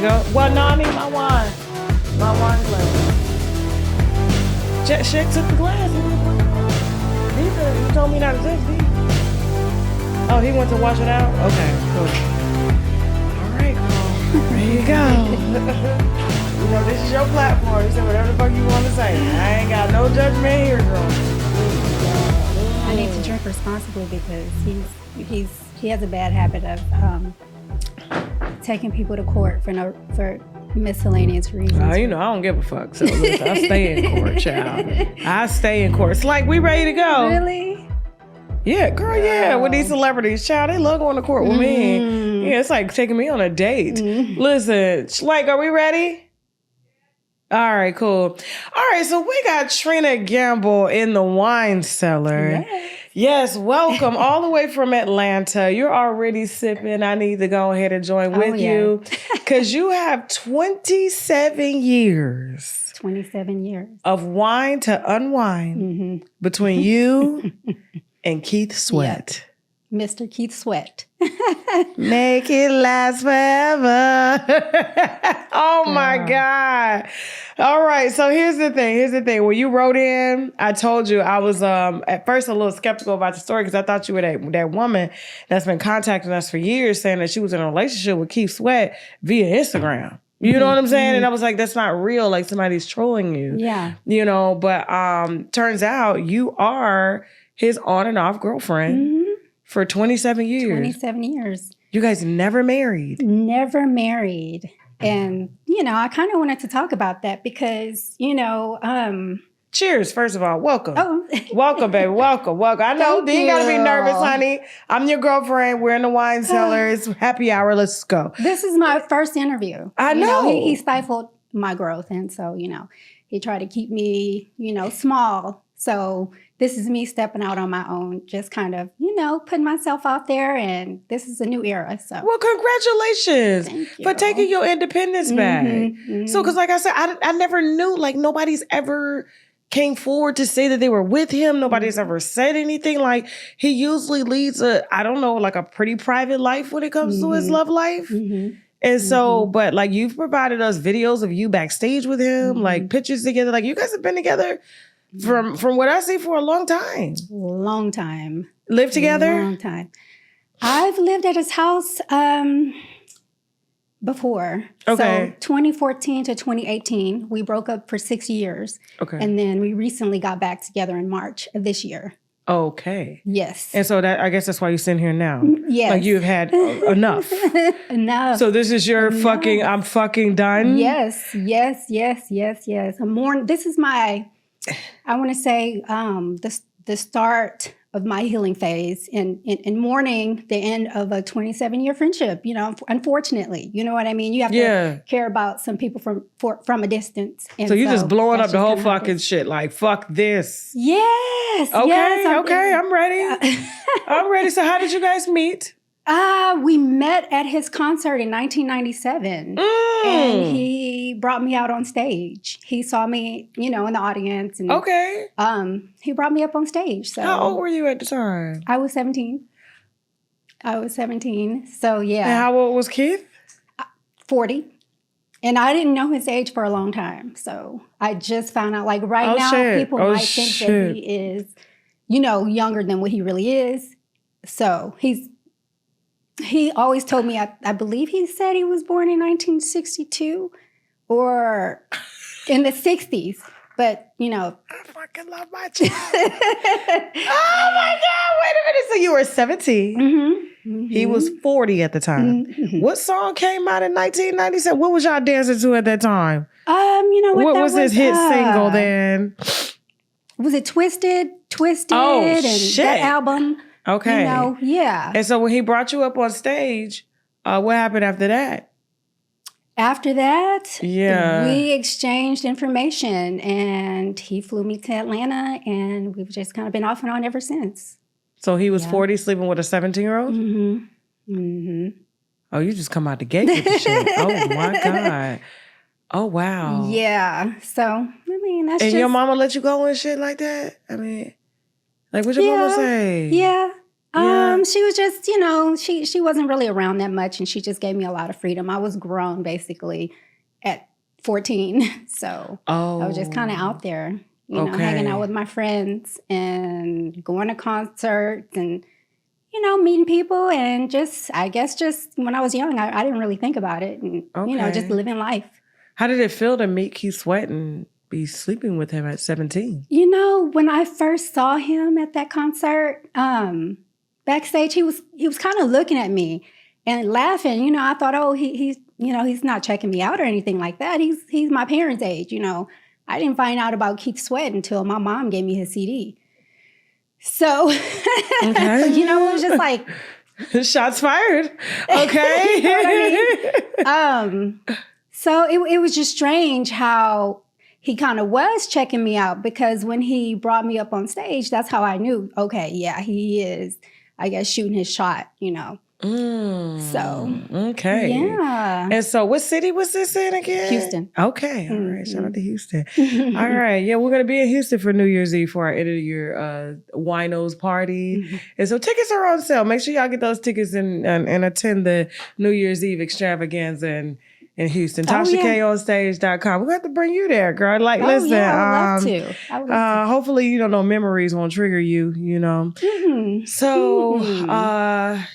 go. Well, no, I need my wine. My wine glass. Shaq took the glass. He told me not to touch these. Oh, he went to wash it out? Okay, cool. All right, girl. There you go. You know, this is your platform. You say whatever the fuck you want to say. I ain't got no judgment here, girl. I need to drink responsibly because he has a bad habit of taking people to court for miscellaneous reasons. Oh, you know, I don't give a fuck. So listen, I stay in court, child. I stay in court. It's like we ready to go. Really? Yeah, girl, yeah. With these celebrities, child, they love going to court with me. Yeah, it's like taking me on a date. Listen, like, are we ready? All right, cool. All right, so we got Trina Gamble in the wine cellar. Yes, welcome all the way from Atlanta. You're already sipping. I need to go ahead and join with you because you have 27 years. 27 years. Of wine to unwind between you and Keith Sweat. Mr. Keith Sweat. Make it last forever. Oh my God. All right. So here's the thing. When you wrote in, I told you I was at first a little skeptical about the story because I thought you were that woman that's been contacting us for years saying that she was in a relationship with Keith Sweat via Instagram. You know what I'm saying? And I was like, that's not real. Like somebody's trolling you. Yeah. You know, but turns out you are his on and off girlfriend. For 27 years. 27 years. You guys never married. Never married. And, you know, I kind of wanted to talk about that because, you know... Cheers, first of all. Welcome. Oh. Welcome, baby. Welcome. I know you ain't got to be nervous, honey. I'm your girlfriend. We're in the wine cellar. It's happy hour. Let's go. This is my first interview. I know. He stifled my growth. And so, you know, he tried to keep me, you know, small. So... this is me stepping out on my own, just kind of, you know, putting myself out there, and this is a new era. So, well, congratulations for taking your independence back. So, because like I said, I never knew, like, nobody's ever came forward to say that they were with him. Nobody's ever said anything. Like, he usually leads I don't know, like a pretty private life when it comes to his love life. And so, but like, you've provided us videos of you backstage with him, like pictures together. Like, you guys have been together from what I see for a long time. Long time. Lived together? Long time. I've lived at his house before. Okay. So 2014 to 2018, we broke up for 6 years. Okay. And then we recently got back together in March of this year. Okay. Yes. And so I guess that's why you're sitting here now. Yes. Like you've had enough. Enough. So this is your I'm fucking done? Yes. This is my... I want to say the start of my healing phase and mourning the end of a 27-year friendship, you know, unfortunately. You know what I mean? You have to care about some people from a distance. And so you're just blowing up the whole fucking shit. Like, fuck this. Yes. Okay, yes, okay, I'm ready. I'm ready. So how did you guys meet? We met at his concert in 1997, and he brought me out on stage. He saw me, you know, in the audience, and he brought me up on stage. So how old were you at the time? I was 17. So yeah. And how old was Keith? 40. And I didn't know his age for a long time. So I just found out, like right now, people might think that he is, you know, younger than what he really is. So he always told me, I believe he said he was born in 1962 or in the 60s. But, you know. I fucking love my child. Oh, my God. Wait a minute. So you were 17. He was 40 at the time. What song came out in 1997? What was y'all dancing to at that time? You know what? What was his hit single then? Was it Twisted? And that album. Okay. You know, yeah. And so when he brought you up on stage, what happened after that? After that, yeah, we exchanged information and he flew me to Atlanta and we've just kind of been off and on ever since. So he was 40 sleeping with a 17-year-old? Oh, you just come out the gate with the shit. Oh, my God. Oh, wow. Yeah. So, I mean, that's and your mama let you go and shit like that? I mean... Like, what'd your mama say? Yeah. She was just, she wasn't really around that much, and she just gave me a lot of freedom. I was grown basically at 14. So I was just kind of out there, hanging out with my friends and going to concerts and, meeting people, and just when I was young, I didn't really think about it, and, just living life. How did it feel to meet Keith Sweat and be sleeping with him at 17? When I first saw him at that concert, backstage, he was kind of looking at me and laughing. I thought, oh, he's not checking me out or anything like that. He's my parents' age. I didn't find out about Keith Sweat until my mom gave me his CD. So, it was just like shots fired. Okay. You know what I mean? So it was just strange how he kind of was checking me out, because when he brought me up on stage, that's how I knew, okay, yeah, he is, I guess, shooting his shot, So, okay. Yeah. And so what city was this in again? Houston. Okay. All right. Shout out to Houston. All right. Yeah, we're going to be in Houston for New Year's Eve for our end of the year winos party. And so tickets are on sale. Make sure y'all get those tickets and attend the New Year's Eve extravaganza in Houston. TashaKOnStage.com. We're going to have to bring you there, girl. Listen. Yeah, I would love to. Hopefully, no memories won't trigger you, So,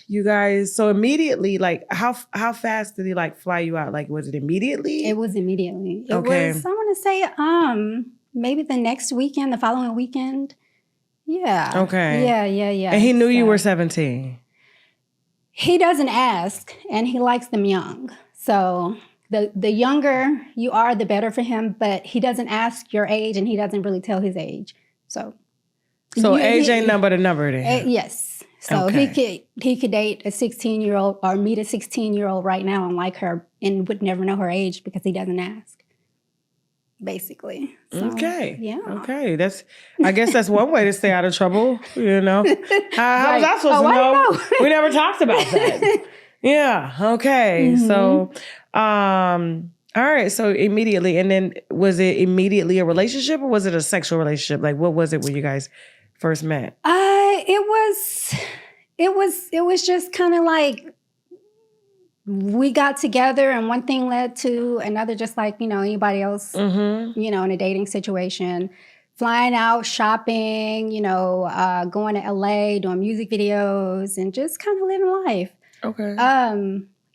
you guys, so immediately, how fast did he fly you out? Was it immediately? It was immediately. It okay. was, I want to say, maybe the next weekend, the following weekend. Yeah. Okay. Yeah. And he knew you were 17. He doesn't ask, and he likes them young. So the younger you are, the better for him. But he doesn't ask your age, and he doesn't really tell his age. So age ain't nothing but a number then. Yes. So he could date a 16-year-old or meet a 16-year-old right now and like her and would never know her age because he doesn't ask. Basically. So, okay. Yeah. Okay. I guess that's one way to stay out of trouble. How was I supposed to know? We never talked about that. Yeah. Okay. So, all right. So immediately, and then was it immediately a relationship or was it a sexual relationship? What was it when you guys first met? It was just kind of we got together and one thing led to another, just like, anybody else, in a dating situation. Flying out, shopping, going to LA, doing music videos, and just kind of living life. Okay.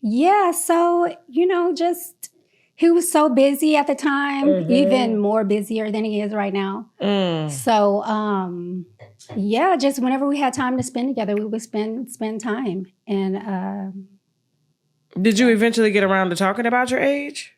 Yeah, so, just he was so busy at the time, even more busier than he is right now. So, yeah, just whenever we had time to spend together, we would spend time. And did you eventually get around to talking about your age?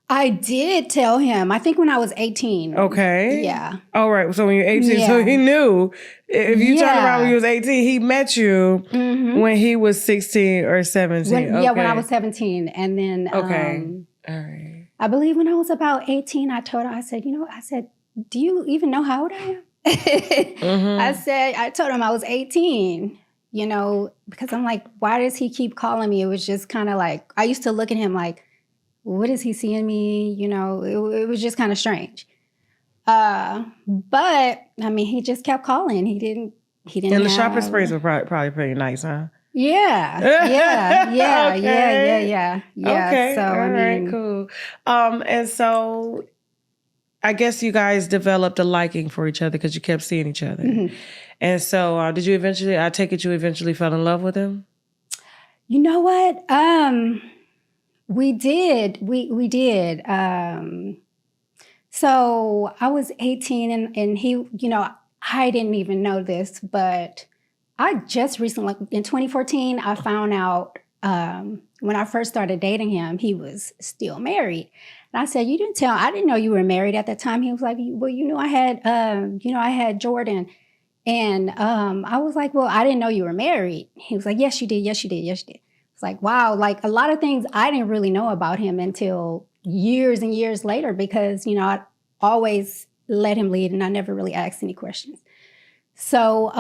I did tell him, I think when I was 18. Okay. Yeah. All right. So when you're 18, so he knew if you turned around when you was 18, he met you when he was 16 or 17. Yeah, when I was 17. And then, all right. I believe when I was about 18, I told her, I said, do you even know how old I am? I told him I was 18, because I'm like, why does he keep calling me? It was just kind of I used to look at him like, what is he seeing me? It was just kind of strange. But I mean, he just kept calling. He didn't. And the shopping sprays were probably pretty nice, huh? Yeah. Okay. So all right, cool. And so I guess you guys developed a liking for each other because you kept seeing each other. And so did you eventually? I take it you eventually fell in love with him. You know what? We did. We did. So I was 18 and he, I didn't even know this, but I just recently, in 2014, I found out when I first started dating him, he was still married. And I said, I didn't know you were married at that time. He was like, well, I had Jordan. And I was like, well, I didn't know you were married. He was like, yes, you did. Yes, you did. Yes, you did. It's like, wow, a lot of things I didn't really know about him until years and years later because, I always let him lead and I never really asked any questions. So,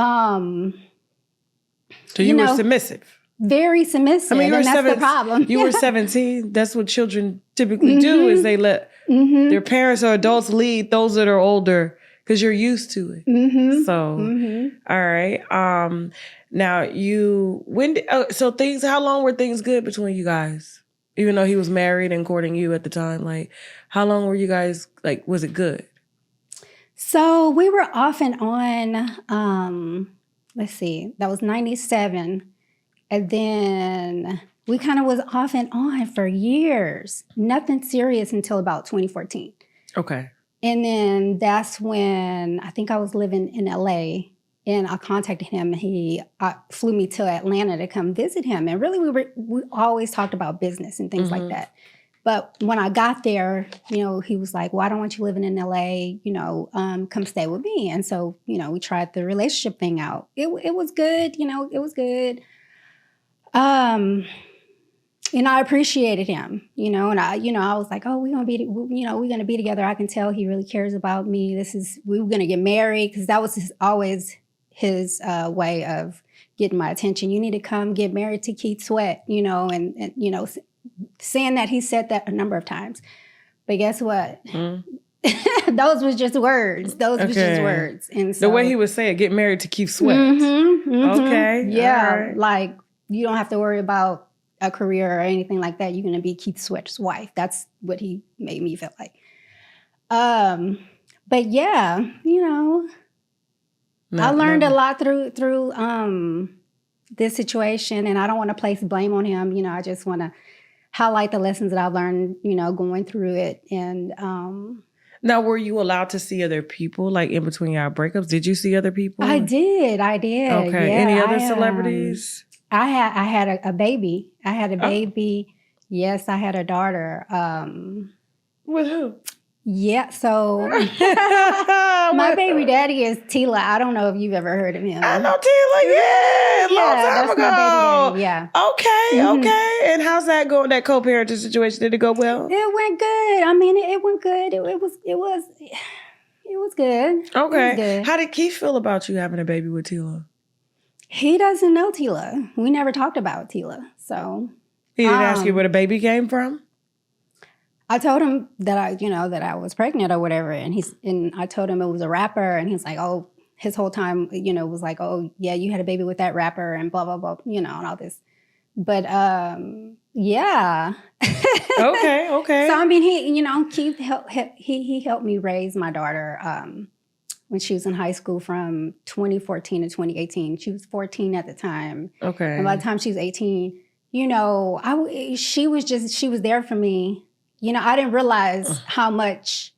so you were submissive. Very submissive. I mean, that's the problem. You were 17. That's what children typically do is they let their parents or adults lead those that are older because you're used to it. So, all right. Now how long were things good between you guys? Even though he was married and courting you at the time, like, how long were you guys, like, was it good? So we were off and on, let's see, that was 97. And then we kind of was off and on for years. Nothing serious until about 2014. Okay. And then that's when I think I was living in LA and I contacted him. He flew me to Atlanta to come visit him. And really we always talked about business and things like that. But when I got there, you know, he was like, well, I don't want you living in LA, you know, come stay with me. And so, you know, we tried the relationship thing out. It was good, you know, it was good. And I appreciated him, you know, and I was like, oh, we're going to be together. I can tell he really cares about me. We were going to get married because that was always his way of getting my attention. You need to come get married to Keith Sweat, you know, and you know, saying that he said that a number of times. But guess what? Those was just words. And so, the way he would say it, get married to Keith Sweat. Okay. Yeah. Right. Like, you don't have to worry about a career or anything like that. You're going to be Keith Sweat's wife. That's what he made me feel like. But yeah, you know, I learned a lot through this situation, and I don't want to place blame on him. You know, I just want to highlight the lessons that I've learned, you know, going through it. And now, were you allowed to see other people, like in between your breakups? Did you see other people? I did. Okay. Yeah, Any other celebrities? I had a baby. I had a baby. Yes, I had a daughter. With who? Yeah, so my baby daddy is Tila. I don't know if you've ever heard of him. I know Tila, long time ago. My baby daddy, yeah. Okay. And how's that going, that co-parenting situation? Did it go well? It went good. I mean, it went good. It was good. Okay. It was good. How did Keith feel about you having a baby with Tila? He doesn't know Tila. We never talked about Tila, so. He didn't ask you where the baby came from? I told him that I was pregnant or whatever, and I told him it was a rapper, and he's like, oh, his whole time, you know, was like, oh yeah, you had a baby with that rapper, and blah blah blah, you know, and all this. But yeah. Okay. So I mean, Keith he helped me raise my daughter when she was in high school from 2014 to 2018. She was 14 at the time. Okay. And by the time she was 18, you know, she was there for me. You know, I didn't realize how much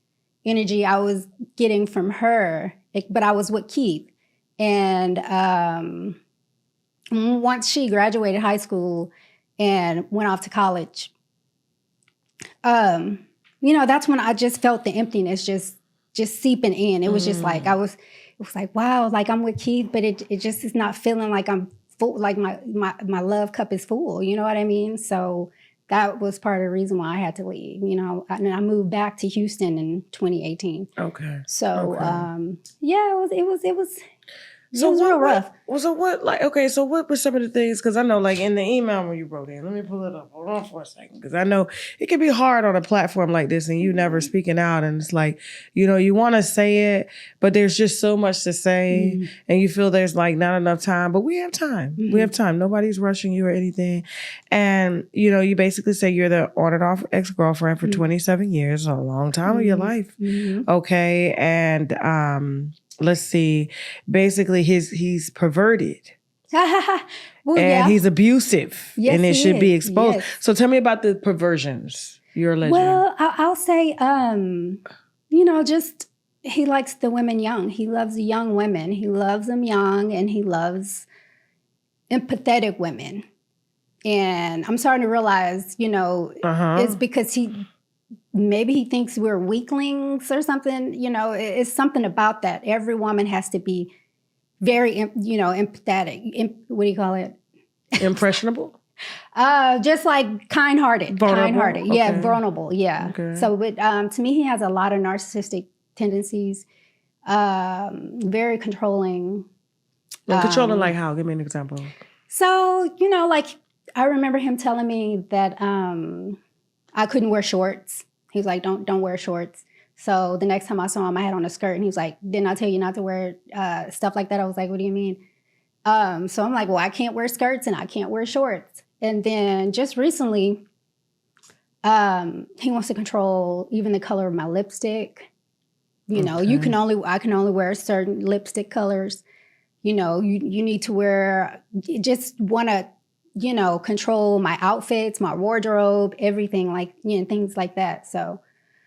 energy I was getting from her, but I was with Keith. And once she graduated high school and went off to college, you know, that's when I just felt the emptiness just seeping in. It was just like, it was like, wow, like I'm with Keith, but it just is not feeling like I'm full, like my love cup is full. You know what I mean? So that was part of the reason why I had to leave, you know. And I moved back to Houston in 2018. Okay. So, yeah, it was real rough. So what were some of the things, because I know, like, in the email when you wrote in, let me pull it up. Hold on for a second, because I know it can be hard on a platform like this and you never speaking out, and it's like, you know, you want to say it, but there's just so much to say, and you feel there's, like, not enough time, but we have time. We have time. Nobody's rushing you or anything. And, you know, you basically say you're the on and off ex-girlfriend for 27 years, a long time of your life. Okay. And, let's see, basically he's perverted. He's abusive. Yes, and it should be exposed. Yes. So tell me about the perversions you're alleging. Well, I'll say, you know, just he likes the women young. He loves young women. He loves them young, and he loves empathetic women. And I'm starting to realize, you know, it's because maybe he thinks we're weaklings or something. You know, it's something about that. Every woman has to be very, you know, empathetic. What do you call it? Impressionable? Just like kind-hearted. Vulnerable? Kind-hearted. Okay. Yeah, vulnerable. Yeah. Okay. So, but to me, he has a lot of narcissistic tendencies. Very controlling. Well, controlling like how? Give me an example. So, you know, like I remember him telling me that I couldn't wear shorts. He was like, don't wear shorts. So the next time I saw him, I had on a skirt, and he was like, "Didn't I tell you not to wear stuff like that?" I was like, "What do you mean?" So I'm like, "Well, I can't wear skirts and I can't wear shorts." And then just recently, he wants to control even the color of my lipstick. You know, I can only wear certain lipstick colors. You know, you need to wear, just want to, you know, control my outfits, my wardrobe, everything, like, you know, things like that. So.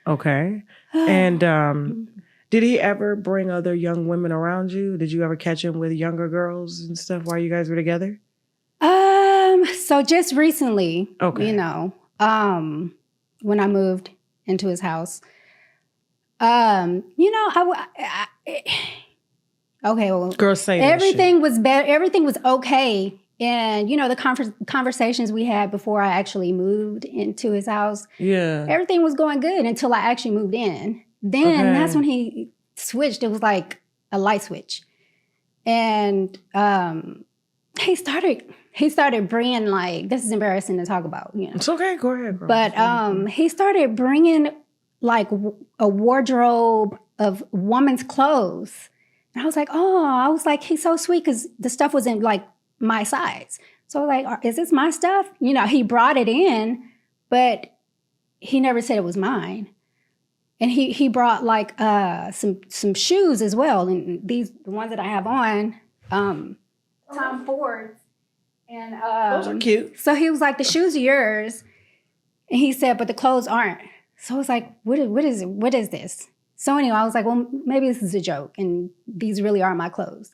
Okay. And did he ever bring other young women around you? Did you ever catch him with younger girls and stuff while you guys were together? So just recently, you know, when I moved into his house, you know, okay, well, girls say everything was better. Everything was okay. And, you know, the conversations we had before I actually moved into his house, everything was going good until I actually moved in. Then that's when he switched. It was like a light switch. And he started bringing, like, this is embarrassing to talk about. You know? It's okay. Go ahead, girl. But he started bringing, like, a wardrobe of women's clothes. And I was like, he's so sweet, because the stuff wasn't, like, my size. So I was like, is this my stuff? You know, he brought it in, but he never said it was mine. And he brought, like, some shoes as well. And the ones that I have on, Tom Ford's. And those are cute. So he was like, the shoes are yours. And he said, but the clothes aren't. So I was like, what is this? So anyway, I was like, well, maybe this is a joke, and these really are my clothes.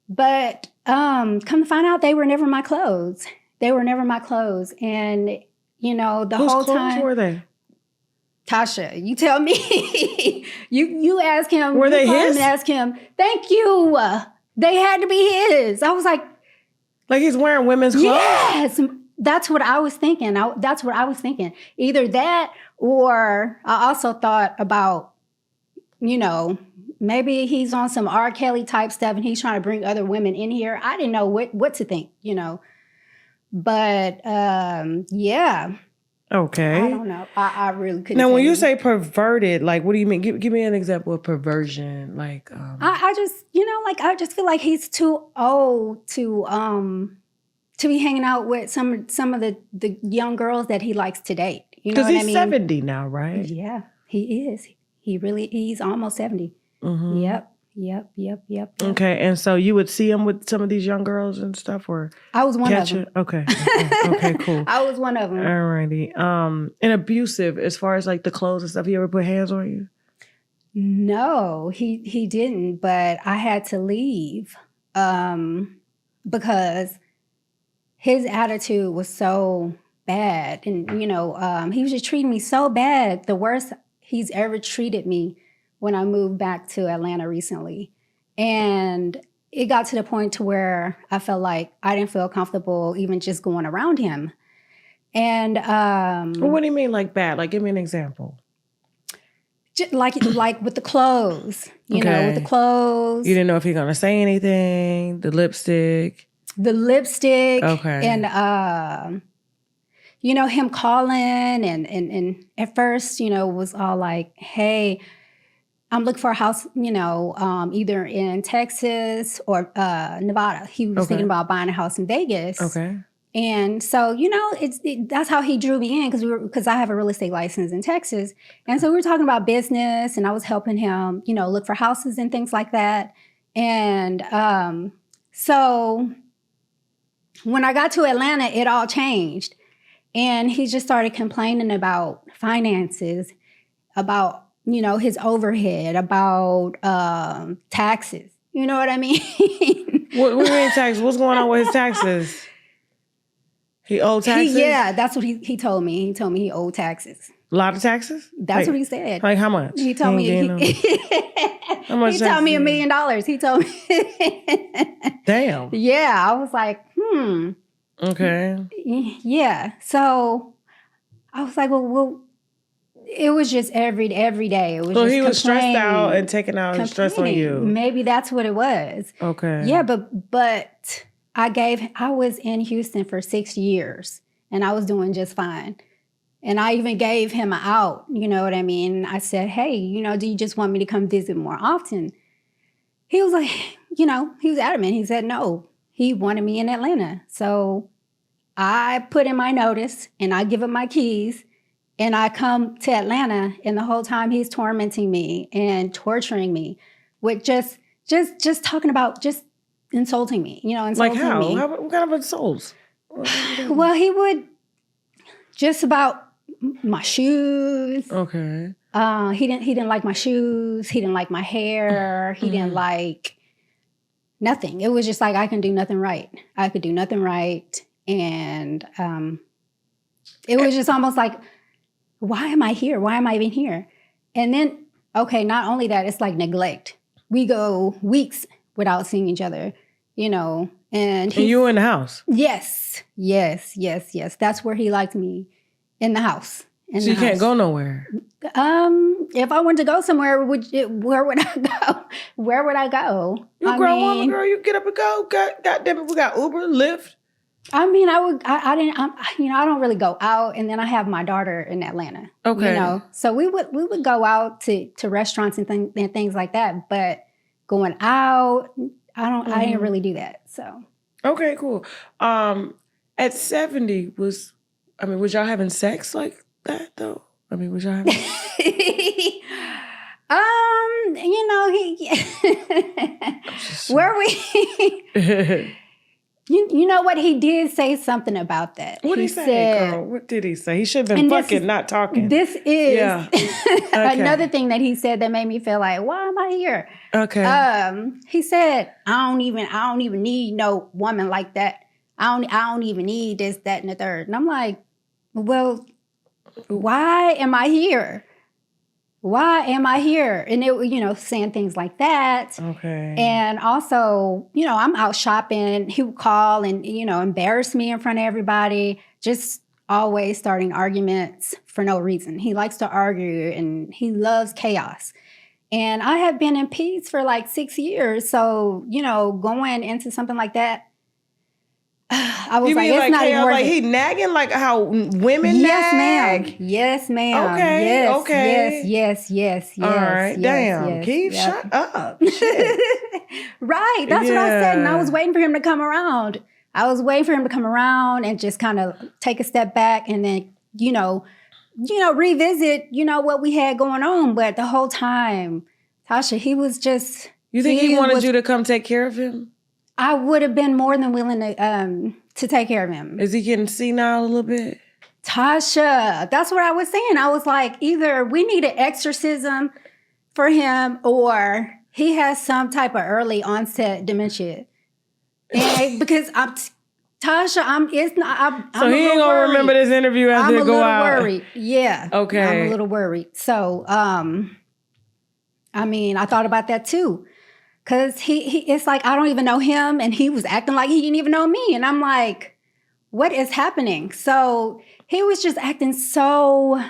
But come to find out, they were never my clothes. They were never my clothes. And, you know, the whole time. Whose clothes were they? Tasha, you tell me. you ask him. Were they his? And ask him. Thank you. They had to be his. I was like he's wearing women's clothes? Yes. That's what I was thinking. That's what I was thinking. Either that, or I also thought about, you know, maybe he's on some R. Kelly type stuff and he's trying to bring other women in here. I didn't know what to think, you know. But yeah. Okay. I don't know. I really couldn't. Now, when you say perverted, like, what do you mean? Give me an example of perversion. Like, I just, you know, like, I just feel like he's too old to be hanging out with some of the young girls that he likes to date. You know what I mean? Because he's 70 now, right? Yeah, he is. He's almost 70. Mm-hmm. Yep. Okay, and so you would see him with some of these young girls and stuff, or I was one of them. Okay, cool. I was one of them. Alrighty. And abusive as far as, like, the clothes and stuff. He ever put hands on you? No, he didn't. But I had to leave because his attitude was so bad, and you know, he was just treating me so bad. The worst he's ever treated me. When I moved back to Atlanta recently. And it got to the point to where I felt like I didn't feel comfortable even just going around him. And well, what do you mean, like, bad? Like, give me an example. Just like with the clothes. You know, with the clothes. You didn't know if he gonna say anything, the lipstick. Okay. And you know, him calling and at first, you know, was all like, hey, I'm looking for a house, you know, either in Texas or Nevada. He was thinking about buying a house in Vegas. Okay. And so, you know, that's how he drew me in, because I have a real estate license in Texas. And so we were talking about business, and I was helping him, you know, look for houses and things like that. And so when I got to Atlanta, it all changed. And he just started complaining about finances, about, you know, his overhead, about taxes. You know what I mean? What do you mean taxes? What's going on with his taxes? He owed taxes? Yeah, that's what he told me. He told me he owed taxes. A lot of taxes? That's what he said. Like, how much? He told me. How much? He told me $1 million. He told me. Damn. Yeah, I was like, Okay. Yeah. So I was like, well, it was just every day. It was so just he was stressed out and taking out his stress on you. Maybe that's what it was. Okay. Yeah, but I was in Houston for 6 years, and I was doing just fine. And I even gave him an out, you know what I mean? I said, hey, you know, do you just want me to come visit more often? He was like, you know, he was adamant. He said no. He wanted me in Atlanta. So I put in my notice and I give him my keys and I come to Atlanta, and the whole time he's tormenting me and torturing me with just talking about just insulting me, you know, insulting like how? me. What kind of insults? Well, he would just about my shoes. Okay. He didn't like my shoes. He didn't like my hair. He didn't like nothing. It was just like I can do nothing right. I could do nothing right. And it was just almost like, why am I here? Why am I even here? And then, okay, not only that, it's like neglect. We go weeks without seeing each other, you know. And you were in the house? Yes. That's where he liked me, in the house. So you can't go nowhere? If I wanted to go somewhere, where would I go? Where would I go? You a grown woman, girl. You get up and go. God damn it, we got Uber, Lyft. I mean, I don't really go out, and then I have my daughter in Atlanta. Okay. You know, so we would go out to restaurants and things like that, but going out, I didn't really do that. So. Okay, cool. At 70, was y'all having sex like that though? I mean, was y'all having? You know, where we. You know what? He did say something about that. What did he say, girl? What did he say? He should have been fucking not talking. This is another thing that he said that made me feel like, why am I here? Okay. He said, I don't even need no woman like that. I don't even need this, that, and the third. And I'm like, well, why am I here? Why am I here? And it, you know, saying things like that. Okay. And also, you know, I'm out shopping. He would call and, you know, embarrass me in front of everybody. Just always starting arguments for no reason. He likes to argue and he loves chaos. And I have been in peace for like 6 years. So, you know, going into something like that, I was like, it's not even worth it. Like he nagging, like how women nag? Yes, ma'am. Okay, Yes. All right, damn. Keith, shut up. Shit. Right, that's what I said. And I was waiting for him to come around. And just kind of take a step back and then, you know, revisit, you know, what we had going on. But the whole time, Tasha, he was just... You think he wanted you to come take care of him? I would have been more than willing to take care of him. Is he getting senile a little bit? Tasha, that's what I was saying. I was like, either we need an exorcism for him or he has some type of early onset dementia. And because Tasha, he ain't gonna remember this interview after it go out. I'm a little worried. Yeah. Okay. I'm a little worried. So, I mean, I thought about that too. Cause it's like, I don't even know him and he was acting like he didn't even know me. And I'm like, what is happening? So he was just acting so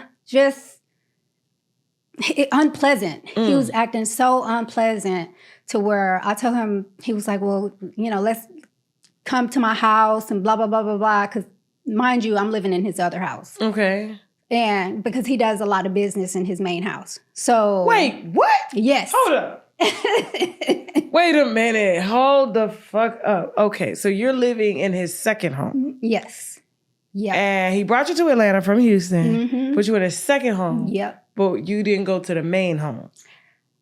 unpleasant. He was acting so unpleasant to where I told him, he was like, well, you know, let's come to my house and blah, blah, blah, blah, blah. Cause mind you, I'm living in his other house. Okay. And because he does a lot of business in his main house. So. Wait, what? Yes. Hold up. Wait a minute. Hold the fuck up. Okay, so you're living in his second home. Yes. Yeah. And he brought you to Atlanta from Houston, put you in his second home. Yep. But you didn't go to the main home.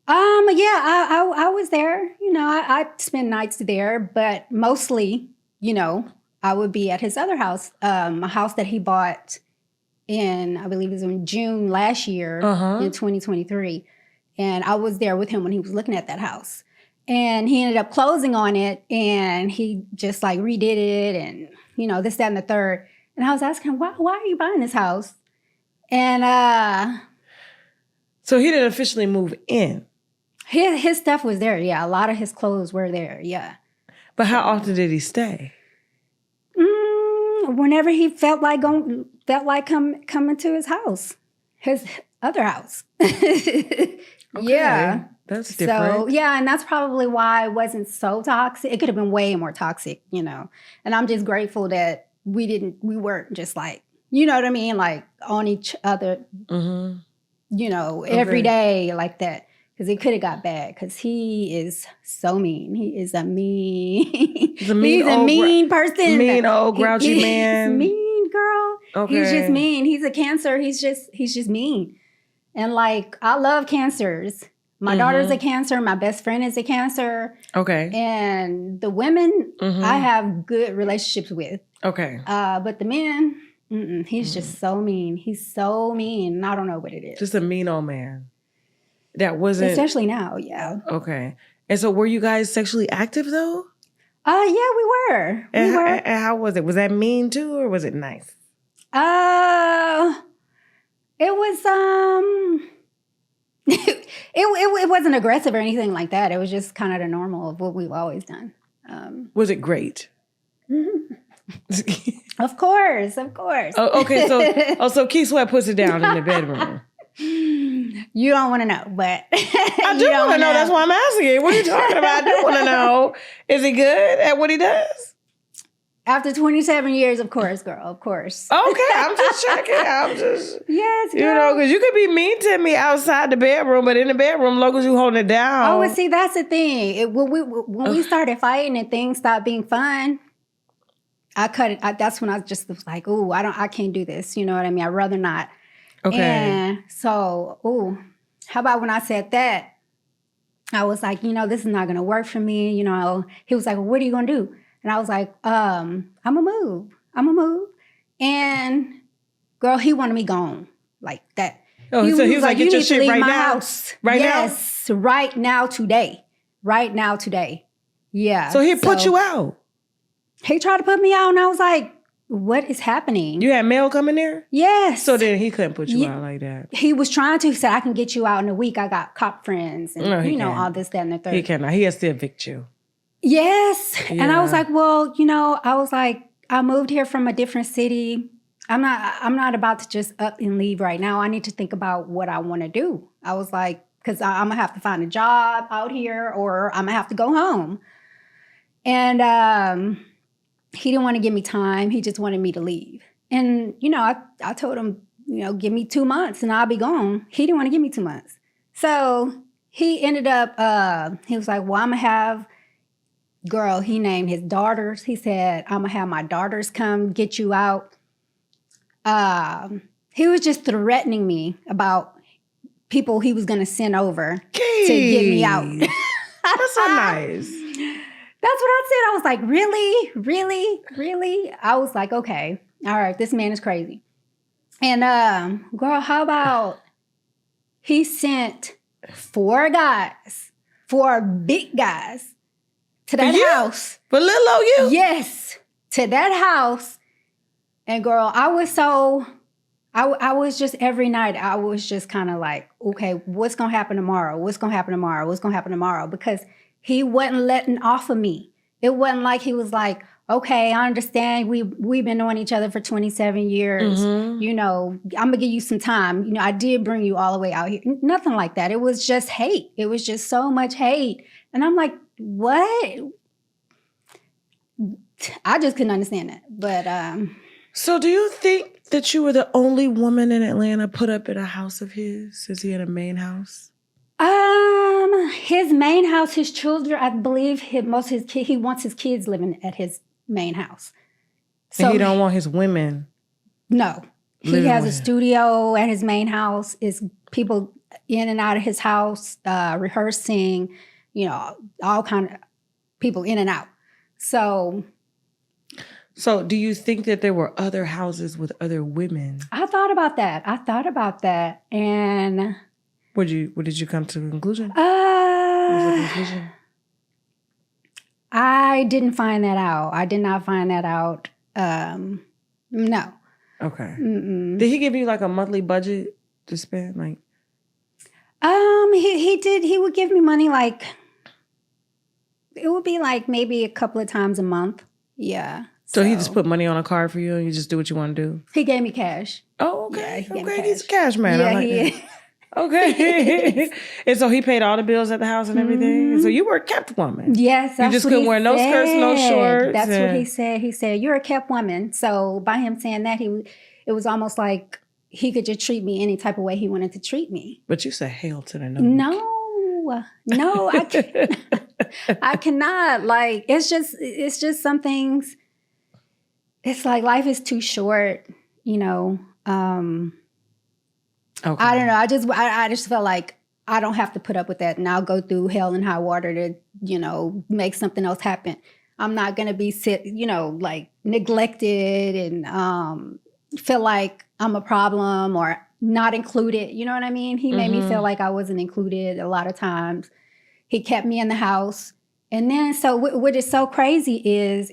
Yeah, I was there. You know, I spent nights there, but mostly, you know, I would be at his other house, a house that he bought in, I believe it was in June last year in 2023. And I was there with him when he was looking at that house. And he ended up closing on it and he just like redid it and, you know, this, that, and the third. And I was asking him, why are you buying this house? And so he didn't officially move in. His stuff was there, yeah. A lot of his clothes were there, yeah. But how often did he stay? Whenever he felt like coming to his house, his other house. Okay, yeah. That's different. So, yeah, and that's probably why it wasn't so toxic. It could have been way more toxic, you know. And I'm just grateful that we weren't just like, You know what I mean? Like on each other, you know, every day like that. Because it could have got bad. Because he is so mean. He is a mean. He's a mean person. Mean old grouchy man. He's mean, girl. Okay. He's just mean. He's a Cancer. He's just mean. And like, I love Cancers. My daughter's a Cancer. My best friend is a Cancer. Okay. And the women I have good relationships with. Okay. But the men, he's just so mean. He's so mean. I don't know what it is. Just a mean old man. That wasn't... Especially now, yeah. Okay. And so were you guys sexually active though? Yeah, we were. And how was it? Was that mean too or was it nice? It was... It wasn't aggressive or anything like that. It was just kind of the normal of what we've always done. Was it great? Of course. Oh, okay, so Keith Sweat puts it down in the bedroom. You don't want to know, but I do want to know. That's why I'm asking. What are you talking about? I do want to know. Is he good at what he does? After 27 years, of course, girl, of course. Okay, I'm just checking. Yes, girl. You know, because you could be mean to me outside the bedroom, but in the bedroom, long as you holding it down. Oh, and see, that's the thing. When we started fighting and things stopped being fun, I cut it. That's when I just was like, "Ooh, I can't do this." You know what I mean? I'd rather not. Okay. And so, how about when I said that? I was like, this is not going to work for me. You know, he was like, well, what are you going to do? And I was like, I'm going to move. And girl, he wanted me gone like that. Oh, so he was like, get your shit right now? Right now? Yes, right now, today. Right now, today. Yeah. So he put you out? He tried to put me out and I was like, what is happening? You had mail coming there? Yes. So then he couldn't put you out like that. He was trying to. He said, I can get you out in a week. I got cop friends and, all this, that, and the third. He cannot. He has to evict you. Yes. Yeah. And I was like, well, I moved here from a different city. I'm not about to just up and leave right now. I need to think about what I want to do. I was like, because I'm going to have to find a job out here or I'm going to have to go home. And he didn't want to give me time. He just wanted me to leave. And, I told him, give me 2 months and I'll be gone. He didn't want to give me 2 months. So he ended up, he was like, well, I'm going to have, girl, he named his daughters. He said, I'm going to have my daughters come get you out. He was just threatening me about people he was going to send over to get me out. That's so nice. That's what I said. I was like, really? Really? Really? I was like, okay. All right. This man is crazy. And girl, how about he sent 4 big guys to that house. For little old you? Yes. To that house. And girl, I was just every night, I was just kind of like, okay, what's going to happen tomorrow? What's going to happen tomorrow? What's going to happen tomorrow? Because he wasn't letting off of me. It wasn't like he was like, okay, I understand. We've been knowing each other for 27 years. Mm-hmm. I'm going to give you some time. I did bring you all the way out here. Nothing like that. It was just hate. It was just so much hate. And I'm like, what? I just couldn't understand it. But so do you think that you were the only woman in Atlanta put up in a house of his? Is he in a main house? His main house, his children, I believe he wants his kids living at his main house. So and he don't want his women. No. He has a studio at his main house. Is people in and out of his house, rehearsing, all kind of people in and out. So do you think that there were other houses with other women? I thought about that. And what did you come to a conclusion? What was the conclusion? I didn't find that out. I did not find that out. No. Okay. Mm-mm. Did he give you like a monthly budget to spend? Like, he did. He would give me money like, it would be like maybe a couple of times a month. Yeah. So he just put money on a card for you and you just do what you want to do? He gave me cash. Oh, okay. Yeah, okay, he's a cash man. Yeah, I like that. Okay. And so he paid all the bills at the house and everything? Mm-hmm. So you were a kept woman? Yes, that's you just couldn't wear no skirts, no shorts? That's what he said. He said, you're a kept woman. So by him saying that, it was almost like he could just treat me any type of way he wanted to treat me. But you said hell to the no. No, I can't. I cannot. Like, it's just some things. It's like life is too short, you know. Okay. I don't know. I just felt like I don't have to put up with that, and I'll go through hell and high water to, you know, make something else happen. I'm not gonna be like neglected and feel like I'm a problem or not included. You know what I mean? He made me feel like I wasn't included a lot of times. He kept me in the house, and then so what is so crazy is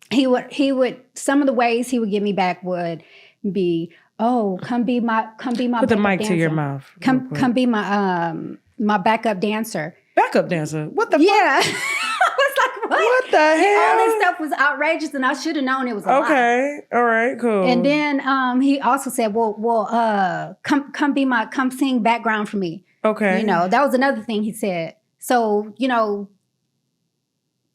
he would some of the ways he would get me back would be, oh, come be my put the mic dancer. To your mouth. Come be my backup dancer. Backup dancer? What the fuck? Yeah. I was like, what the hell? All this stuff was outrageous, and I should have known it was a lie. Okay. All right, cool. And then he also said, well, come sing background for me. Okay. You know, that was another thing he said. So, you know,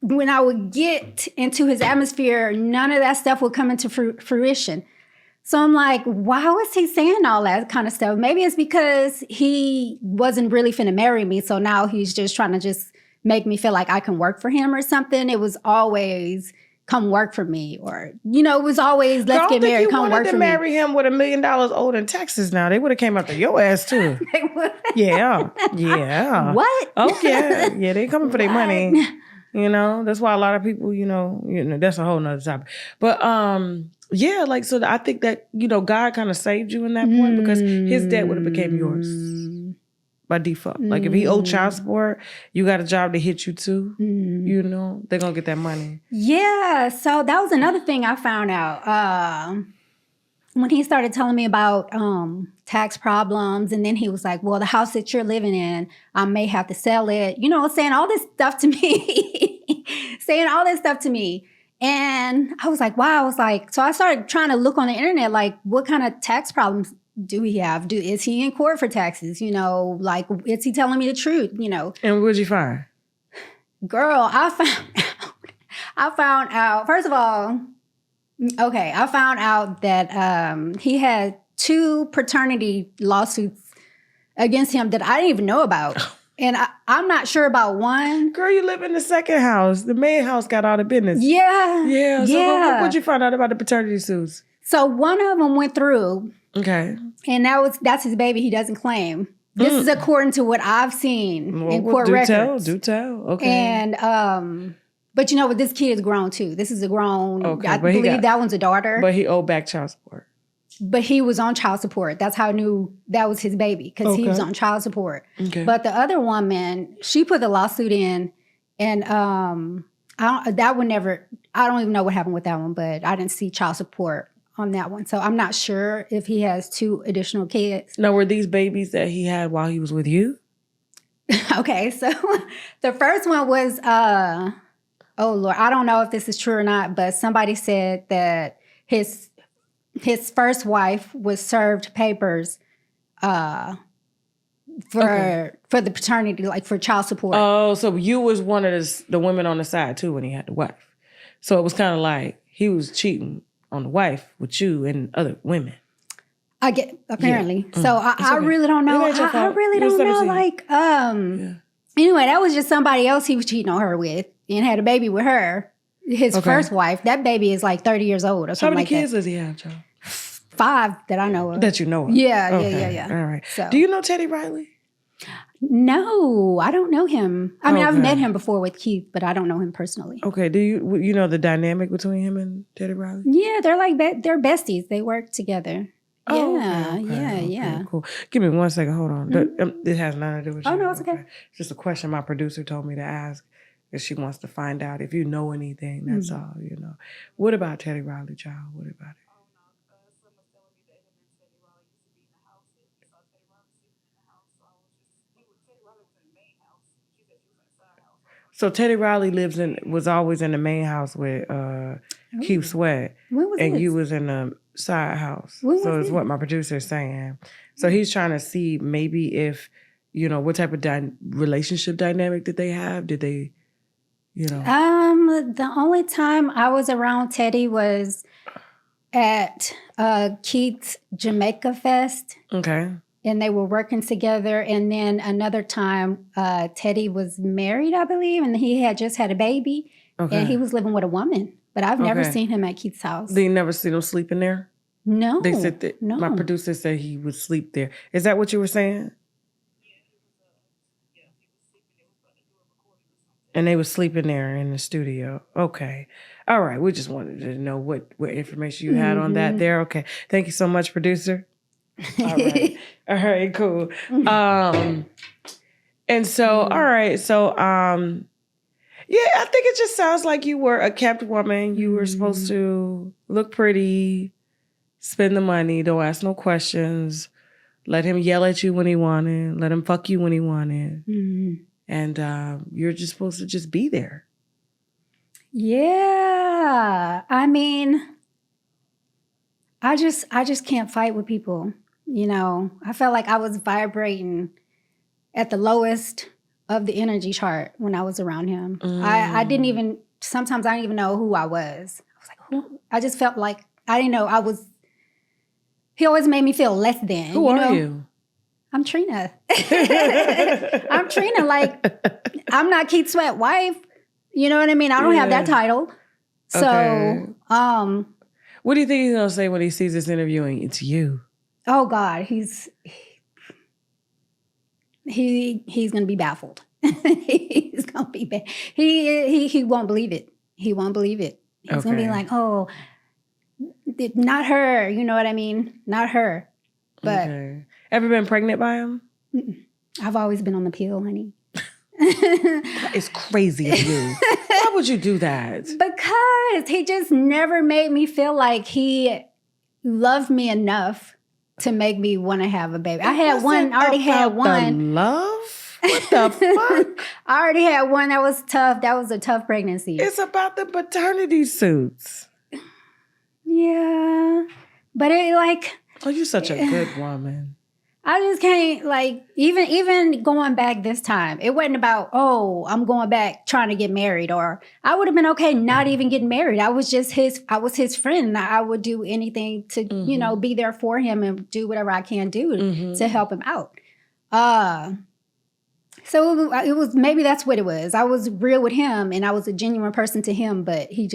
when I would get into his atmosphere, none of that stuff would come into fruition. So I'm like, why was he saying all that kind of stuff? Maybe it's because he wasn't really finna marry me. So now he's just trying to just make me feel like I can work for him or something. It was always, come work for me. Or, you know, it was always, let's get married, come work for me. You wanted to marry him with $1 million owed in Texas now. They would have came after your ass too. They would? Yeah. Yeah. What? Okay. Yeah, they coming for their money. You know, that's why a lot of people, you know, that's a whole nother topic. But yeah, like, so I think that, you know, God kind of saved you in that point because his debt would have became yours by default. Like if he owed child support, you got a job to hit you too, you know, they're going to get that money. Yeah. So that was another thing I found out. When he started telling me about tax problems, and then he was like, well, the house that you're living in, I may have to sell it, you know, saying all this stuff to me, And I was like, wow. I was like, so I started trying to look on the internet, like, what kind of tax problems do we have? Is he in court for taxes? You know, like, is he telling me the truth? You know? And what'd you find? Girl, I found out, first of all, I found out that he had 2 paternity lawsuits against him that I didn't even know about. And I'm not sure about one. Girl, you live in the second house. The main house got all the business. Yeah. Yeah. So what'd you find out about the paternity suits? So one of them went through. Okay. And that's his baby he doesn't claim. This is according to what I've seen in court records. Do tell. Okay. And but you know what? This kid is grown too. This is a grown. Okay, I believe that one's a daughter. But he owed back child support. But he was on child support. That's how I knew that was his baby, because he was on child support. Okay. But the other woman, she put the lawsuit in, and I don't even know what happened with that one, but I didn't see child support on that one. So I'm not sure if he has 2 additional kids. Now, were these babies that he had while he was with you? Okay, so the first one was, oh Lord, I don't know if this is true or not, but somebody said that his first wife was served papers for the paternity, like for child support. Oh, so you was one of the women on the side too when he had the wife. So it was kind of like he was cheating on the wife with you and other women. I get, apparently. Yeah. So I really don't know. I really don't know. Like, anyway, that was just somebody else he was cheating on her with and had a baby with her. His first wife. That baby is like 30 years old or something like that. How many kids does he have, Joe? 5 that I know of. That you know of? Yeah, yeah. All right. So, do you know Teddy Riley? No, I don't know him. I mean, I've met him before with Keith, but I don't know him personally. Okay. Do you know the dynamic between him and Teddy Riley? Yeah, they're like they're besties. They work together. Oh, yeah. Cool. Give me 1 second. Hold on. It has nothing to do with you. Oh, no, it's okay. It's just a question my producer told me to ask. If she wants to find out if you know anything, that's all, you know. What about Teddy Riley, child? What about it? So Teddy Riley was always in the main house with Keith Sweat. And you was in the side house. So it's what my producer is saying. So he's trying to see maybe if, you know, what type of relationship dynamic did they have? Did they... You know, the only time I was around Teddy was at Keith's Jamaica Fest. Okay. And they were working together. And then another time, Teddy was married, I believe, and he had just had a baby. Okay. And he was living with a woman. But I've never seen him at Keith's house. Did you never see him sleeping there? No. They said that my producer said he would sleep there. Is that what you were saying? And they were sleeping there in the studio. Okay. All right. We just wanted to know what information you had on that there. Okay. Thank you so much, producer. All right. All right, cool. And so, all right. So, yeah, I think it just sounds like you were a kept woman. You were supposed to look pretty, spend the money, don't ask no questions, let him yell at you when he wanted, let him fuck you when he wanted. And you're just supposed to just be there. Yeah. I mean, I just can't fight with people. You know, I felt like I was vibrating at the lowest of the energy chart when I was around him. Sometimes I didn't even know who I was. I was like, who? I just felt like I didn't know he always made me feel less than. Who are you? I'm Trina. I'm Trina. Like, I'm not Keith Sweat's wife. You know what I mean? I don't have that title. So, what do you think he's going to say when he sees this interview and it's you? Oh, God. He's going to be baffled. He's going to be bad. He won't believe it. He won't believe it. He's going to be like, oh, not her. You know what I mean? Not her. But ever been pregnant by him? I've always been on the pill, honey. It's crazy of you. Why would you do that? Because he just never made me feel like he loved me enough to make me want to have a baby. I already had one. Love? What the fuck? I already had one that was tough. That was a tough pregnancy. It's about the paternity suits. Yeah. But it like... Oh, you're such a good woman. I just can't, like, even going back this time, it wasn't about, oh, I'm going back trying to get married, or I would have been okay not even getting married. I was his friend. I would do anything to, you know, be there for him and do whatever I can do to help him out. So it was, maybe that's what it was. I was real with him and I was a genuine person to him, but he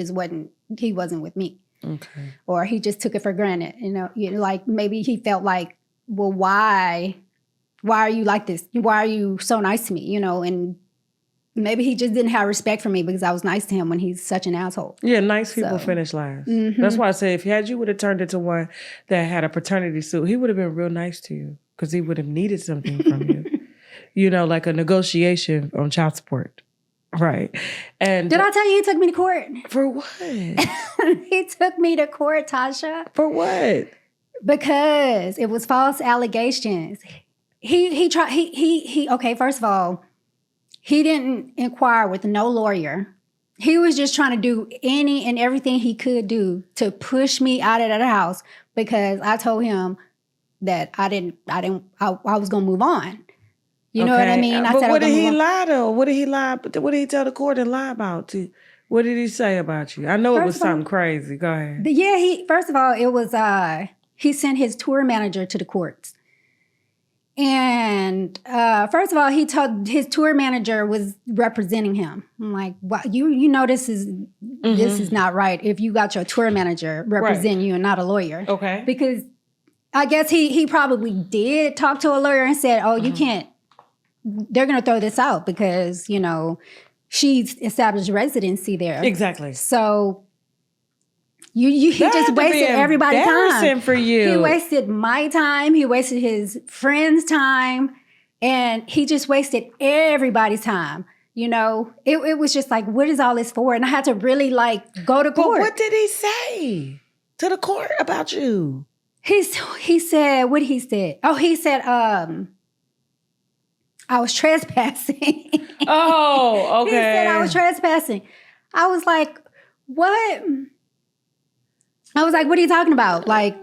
wasn't with me. Okay. Or he just took it for granted, you know, like maybe he felt like, well, why are you like this? Why are you so nice to me? You know, and maybe he just didn't have respect for me because I was nice to him when he's such an asshole. Yeah, nice people finish last. That's why I say if you would have turned into one that had a paternity suit, he would have been real nice to you because he would have needed something from you. You know, like a negotiation on child support. Right. And did I tell you he took me to court? For what? He took me to court, Tasha. For what? Because it was false allegations. Okay, first of all, he didn't inquire with no lawyer. He was just trying to do any and everything he could do to push me out of that house because I told him that I was going to move on. You know what I mean? But what did he lie though? What did he lie? What did he tell the court and lie about? What did he say about you? I know it was something crazy. Go ahead. Yeah, first of all, it was... he sent his tour manager to the courts. And first of all, he told his tour manager was representing him. I'm like, wow, you know this is not right if you got your tour manager representing you and not a lawyer. Okay. Because I guess he probably did talk to a lawyer and said, oh, you can't, they're going to throw this out because, you know, she's established residency there. Exactly. So... He just wasted everybody's time. For you. He wasted my time. He wasted his friends' time. And he just wasted everybody's time. You know, it was just like, what is all this for? And I had to really like go to court. But what did he say to the court about you? He said, what he said? Oh, he said, I was trespassing. Oh, okay. He said I was trespassing. I was like, what? I was like, what are you talking about? Like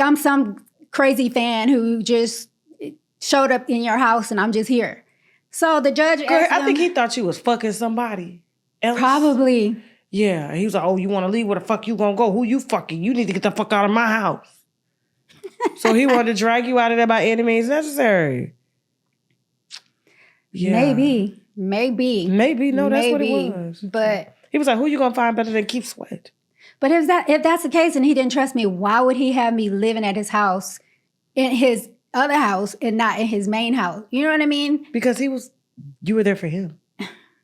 I'm some crazy fan who just showed up in your house and I'm just here. So the judge asked him, I think he thought you was fucking somebody else. Probably. Yeah. He was like, oh, you want to leave? Where the fuck you gonna go? Who you fucking? You need to get the fuck out of my house. So he wanted to drag you out of there by any means necessary. Yeah. Maybe. No, that's what it was. But he was like, who you gonna find better than Keith Sweat? But if that's the case and he didn't trust me, why would he have me living at his house, in his other house, and not in his main house? You know what I mean? Because you were there for him.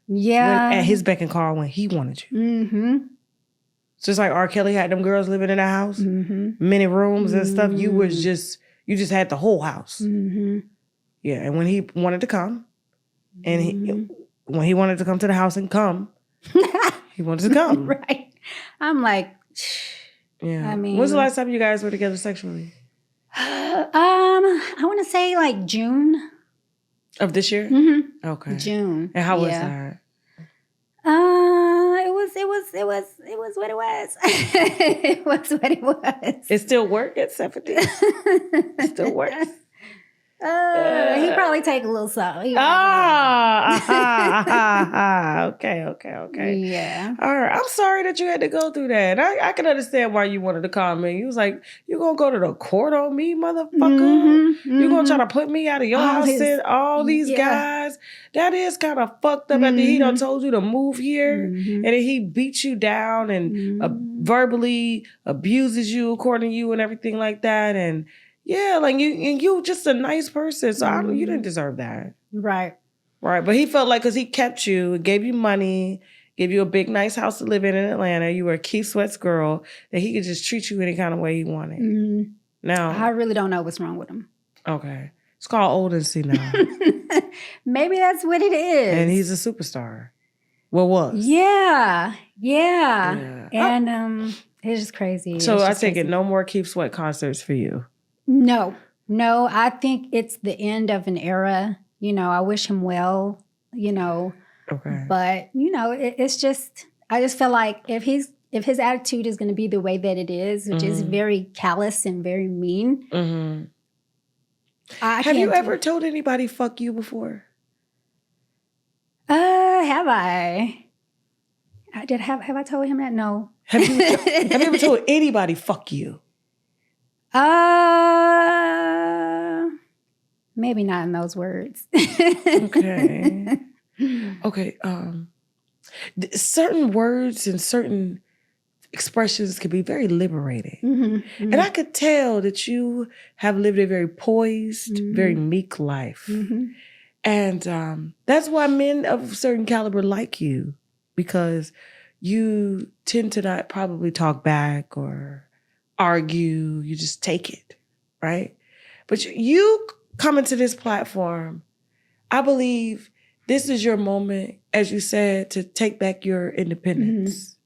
Yeah. At his beck and call when he wanted you. Mm-hmm. Just like R. Kelly had them girls living in that house, many rooms and stuff. You just had the whole house. Mm-hmm. Yeah, and when he wanted to come, and when he wanted to come to the house and come, he wanted to come. Right. I'm like, yeah. I mean, when's the last time you guys were together sexually? I want to say like June of this year. Mm-hmm. Okay, June. And how was that? It was what it was. It was what it was. It still work at 70? It still works. He probably take a little something. Okay. Yeah. All right. I'm sorry that you had to go through that. I can understand why you wanted to comment. You was like, you gonna go to the court on me, motherfucker? You gonna try to put me out of your house and all these guys? That is kind of fucked up. After he done told you to move here, and then he beats you down and verbally abuses you according to you and everything like that. And yeah, like you just a nice person. So you didn't deserve that. Right. But he felt like because he kept you, gave you money, gave you a big, nice house to live in Atlanta. You were a Keith Sweat's girl, that he could just treat you any kind of way he wanted. Mm-hmm. Now, I really don't know what's wrong with him. Okay. It's called old and senile. Maybe that's what it is. And he's a superstar. Well, was. Yeah. And it's just crazy. So I take it no more Keith Sweat concerts for you. No, I think it's the end of an era. You know, I wish him well, Okay. But, it's just, I just feel like if his attitude is going to be the way that it is, which is very callous and very mean. Have you ever told anybody fuck you before? Have I? Have I told him that? No. Have you ever told anybody fuck you? Maybe not in those words. Okay. Certain words and certain expressions can be very liberating. And I could tell that you have lived a very poised, very meek life. And that's why men of a certain caliber like you, because you tend to not probably talk back or argue. You just take it, right? But you coming to this platform, I believe this is your moment, as you said, to take back your independence,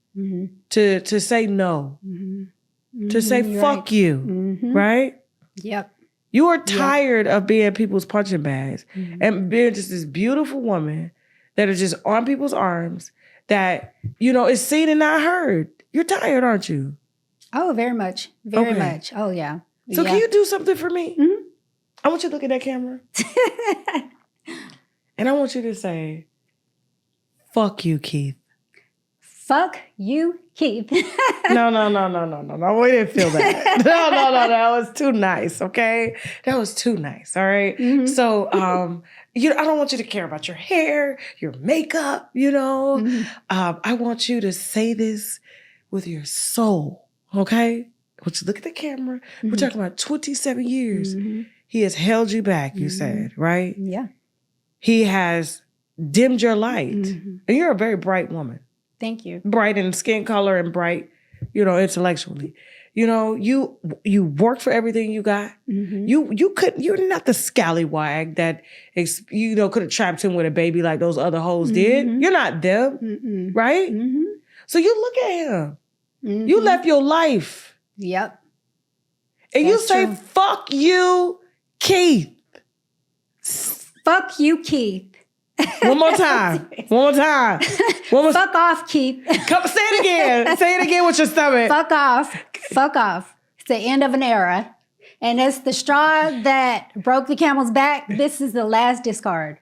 to say no, to say fuck you, right? Yep. You are tired of being people's punching bags and being just this beautiful woman that is just on people's arms that, is seen and not heard. You're tired, aren't you? Oh, very much. Very much. Oh, yeah. So can you do something for me? I want you to look at that camera. And I want you to say, fuck you, Keith. Fuck you, Keith. No. We didn't feel that. No. That was too nice, okay? That was too nice, all right? So, I don't want you to care about your hair, your makeup, I want you to say this with your soul, okay? I want you to look at the camera. We're talking about 27 years. He has held you back, you said, right? Yeah. He has dimmed your light. And you're a very bright woman. Thank you. Bright in skin color and bright, intellectually. You work for everything you got. You're not the scallywag that, could have trapped him with a baby like those other hoes did. You're not them, right? So you look at him. You left your life. Yep. And you say, true. Fuck you, Keith. Fuck you, Keith. One more time. Fuck off, Keith. Come, say it again. Say it again with your stomach. Fuck off. It's the end of an era. And it's the straw that broke the camel's back. This is the last discard.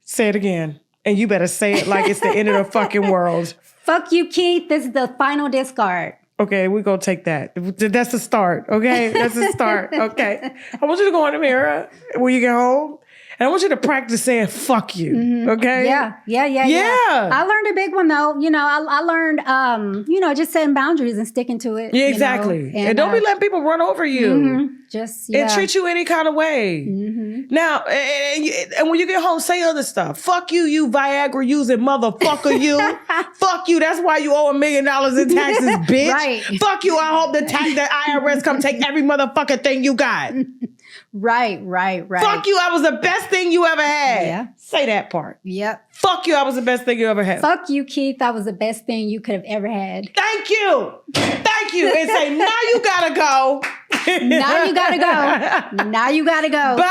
Say it again. And you better say it like it's the end of the fucking world. Fuck you, Keith. This is the final discard. Okay, we're going to take that. That's the start, okay? That's the start, okay? I want you to go in the mirror when you get home, and I want you to practice saying, fuck you, okay? Yeah. I learned a big one, though. You know, I learned, just setting boundaries and sticking to it. Yeah, exactly. And don't be letting people run over you. And treat you any kind of way. Now, and when you get home, say other stuff. Fuck you, you Viagra using motherfucker, you. Fuck you. That's why you owe $1 million in taxes, bitch. Right. Fuck you. I hope the IRS come take every motherfucking thing you got. Right. Fuck you. I was the best thing you ever had. Yeah. Say that part. Yep. Fuck you. I was the best thing you ever had. Fuck you, Keith. I was the best thing you could have ever had. Thank you. And say, now you gotta go. Now you gotta go. Now you gotta go. Bye.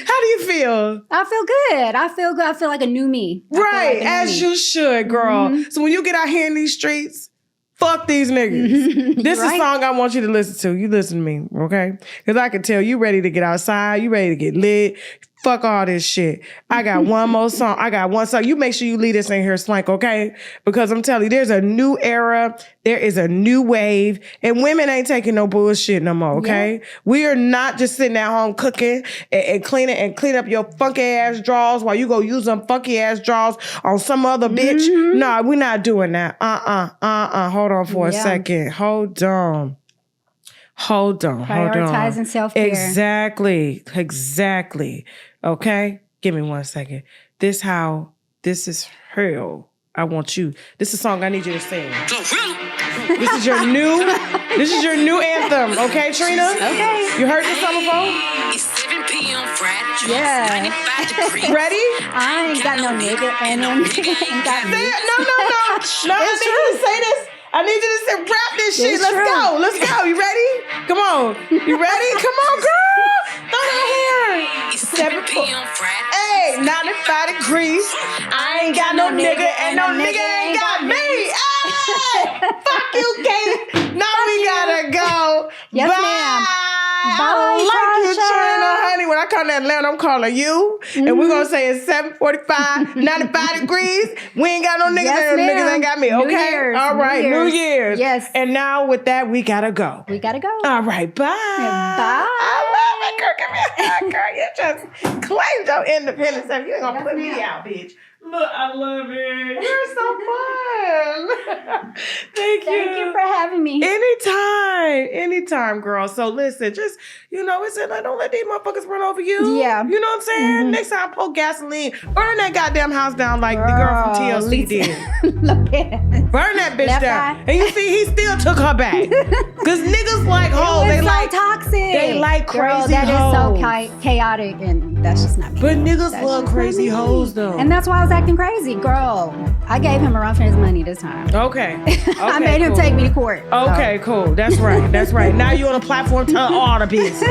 How do you feel? I feel good. I feel good. I feel like a new me. Right, as you should, girl. So when you get out here in these streets, fuck these niggas. This is a song I want you to listen to. You listen to me, okay? Because I can tell you ready to get outside. You ready to get lit. Fuck all this shit. I got one more song. I got one song. You make sure you leave this in here swank, okay? Because I'm telling you, there's a new era. There is a new wave. And women ain't taking no bullshit no more, okay? Yeah. We are not just sitting at home cooking and clean up your funky ass drawers while you go use them funky ass drawers on some other bitch. No, we're not doing that. Hold on for a second. Hold on. Prioritizing self-care. Exactly. Okay? Give me 1 second. This is hell. I want you. This is a song I need you to sing. This is your new anthem, okay, Trina? Okay. You heard this song before? It's 7 p.m. Friday. Yeah. Ready? I ain't got no nigga and no nigga ain't got me. No, I need you to say this. I need you to say, rap this shit. Let's go. You ready? Come on. You ready? Come on, girl. Throw that hair. It's 7 p.m. Friday. Hey, 95 degrees. I ain't got no nigga and no nigga ain't got me. Hey, fuck you, Kate. Now we gotta go. Yes, bye. ma'am. Bye, like you, Trina, honey. When I come to Atlanta, I'm calling you. And we're going to say it's 7:45, 95 degrees. We ain't got no niggas and niggas ain't got me. Okay? All right. New Year's. Yes. And now with that, we got to go. All right. Bye. Bye. I love it, girl. Give me a hug, girl. You just claimed your independence. You ain't going to put me out, bitch. Look, I love it. You're so fun. Thank you for having me. Anytime, girl. So listen, just, don't let these motherfuckers run over you. Yeah. You know what I'm saying? Next time, pour gasoline. Burn that goddamn house down like the girl from TLC did. Burn that bitch down. And you see, he still took her back. Because niggas like hoes. They like toxic. They like crazy that hoes. That is so chaotic, and that's just not me. But niggas love crazy hoes, though. And that's why I was acting crazy. Girl, I gave him a run for his money this time. Okay. I made him take me to court. Okay, cool. That's right. Now you're on a platform telling all the business.